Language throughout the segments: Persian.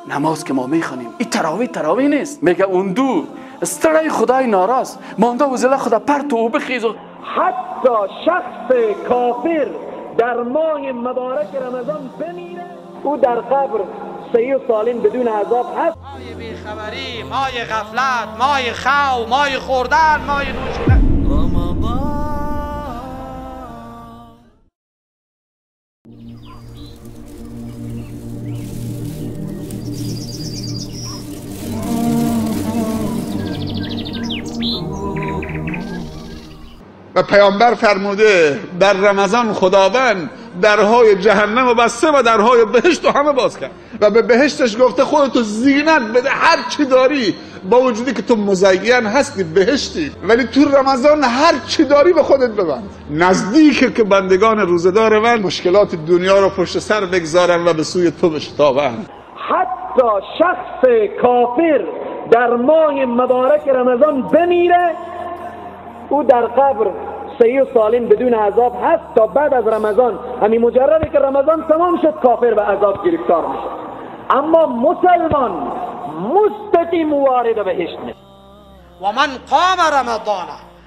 نماز که ما میخوانیم این تراویح نیست. میگه اون دو استرای خدای ناراض مانده و زله خدا پرت و بخیز. حتی شخص کافر در ماه مبارک رمضان بمیره او در قبر صحیح و سالم بدون عذاب هست. ماه بیخبری، ماه غفلت، ماه خو، ماه خوردن، ماه نوشیدن. و پیامبر فرموده در رمضان خداوند درهای جهنم و بسته و درهای بهشت رو همه باز کرد و به بهشتش گفته خودتو زینت بده هر چی داری، با وجودی که تو مزین هستی بهشتی، ولی تو رمضان هر چی داری به خودت ببند. نزدیکه که بندگان روزه‌دار من مشکلات دنیا رو پشت سر بگذارن و به سوی تو بشتابند. حتی شخص کافر در ماه مبارک رمضان بمیره او در قبر صحیح و سالم بدون عذاب هست تا بعد از رمضان. همین مجرده که رمضان تمام شد کافر به عذاب گرفتار میشه، اما مسلمان مستقیم وارد بهشت میشه. و من قام رمضان،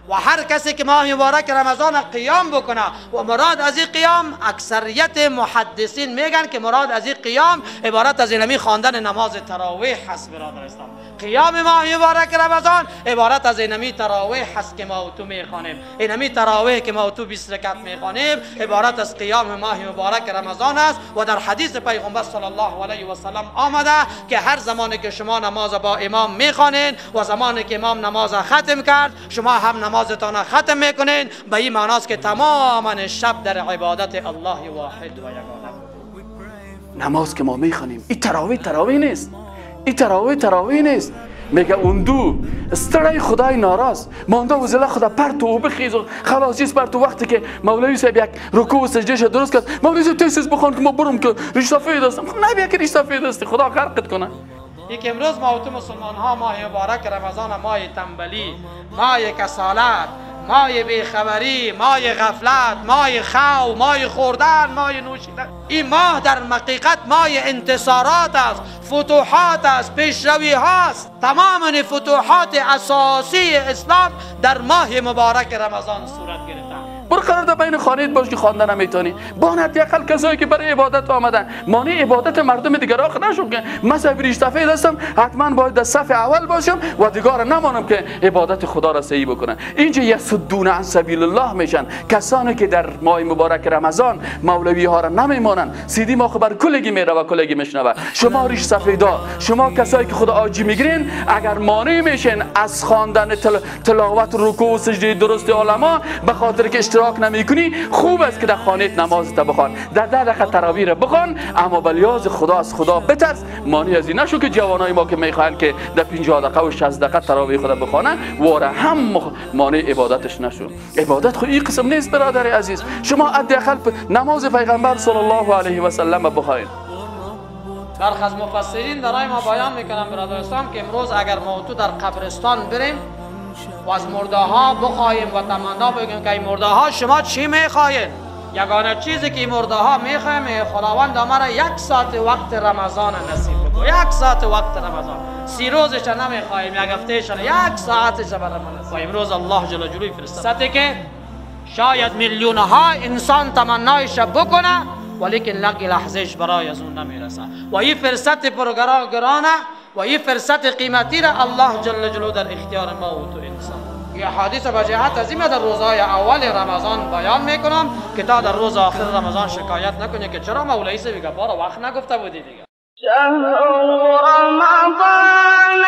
و هر کسی که ماه مبارک رمضان قیام بکنه، و مراد از این قیام اکثریت محدثین میگن که مراد از این قیام عبارت از اینمی خواندن نماز تراویح هست. برادر اسلام، قیام ماه مبارک رمضان عبارت از اینمی تراویح هست که ما و تو میخوانیم. اینمی تراویح که ما و تو 20 رکعت میخوانیم عبارت از قیام ماه مبارک رمضان است. و در حدیث پیغمبر صلی الله علیه و سلم آمده که هر زمانی که شما نماز با امام میخوانید و زمانی که امام نماز ختم کرد شما هم نمازتان ختم میکنین، به این معناست که تماما شب در عبادت الله واحد و یگانه. نماز که ما میخوانیم این تراویح نیست. این تراویح نیست. میگه اون دو استرای خدای ناراض مانده و زله خدا پرت و بخیز و خلاصیست بر تو. وقتی که مولوی صاحب یک رکوع و سجدهش درست کرد، مولوی صاحب تیسیز بخوان که ما برم که ریش سفید است. نه بیا که ریش سفید است، خدا غرقت کنه. یک امروز ما و تو مسلمان ها ماه مبارک رمضان ماه تنبلی، ماه کسالت، ماه بیخبری، ماه غفلت، ماه خو، ماه خوردن، ماه نوشیدن. این ماه در حقیقت ماه انتصارات است، فتوحات است، پیشروی هاست. تمام فتوحات اساسی اسلام در ماه مبارک رمضان صورت گرفته. برقرار در بین خانه‌ات باش که خواندن نمیتونی. باید یقل کسایی که برای عبادت آمدن مانع عبادت مردم دیگر آخر نشون که مثلا ریش سفید هستم حتما باید در صف اول باشم و دیگر نمانم که عبادت خدا را صحیح بکنن. اینجا یصدون عن سبیل الله میشن کسانی که در ماه مبارک رمضان مولوی ها را نمیمانن. سیدی ما خبر کلگی میره و کلگی میشنوه. شما ریش سفیدا، شما کسایی که خدا آجی میگیرین، اگر مانع میشین از خواندن تلاوت رکوع و سجده درست علما به خاطر که اشتراک نمیکنی، خوب است که در خانه‌ات نمازت بخوان، در 10 دقیقه تراویح را بخوان، اما به لیاز خدا از خدا بترس. مانع از این نشو که جوانای ما که میخوان که در 50 دقیقه و 60 دقیقه تراویح خدا بخوانن واره هم مانع عبادتش نشو. عبادت خو این قسم نیست برادر عزیز. شما حداقل نماز پیغمبر صلی الله علیه و سلم بخواین. برخی از مفسرین برای ما بیان میکنن برادر اسلام که امروز اگر ما تو در قبرستان بریم و از مرده ها بخوایم و تمنا بگیم که این مرده ها شما چی میخواین، یگانه چیزی که این مرده ها میخوایم خداوند ما 1 ساعت وقت رمضان نصیب بکنه. 1 ساعت وقت رمضان، 30 روزش نمیخوایم، 1 هفتهش، 1 ساعتش برای ما نصیب. امروز الله جل جلاله فرستاده که شاید میلیون ها انسان تمنایش بکنه ولیکن لحظهش برای از اون نمیرسه. و این فرصت پرگرانه و این فرصت قیمتی را الله جل جلاله در اختیار ما و تو انسان. یه حدیث به جهت از این در روزهای اول رمضان بیان میکنم که تا در روز آخر رمضان شکایت نکنی که چرا مولوی صاحب دیگه بارا وقت نگفته بودی دیگه. شهر رمضان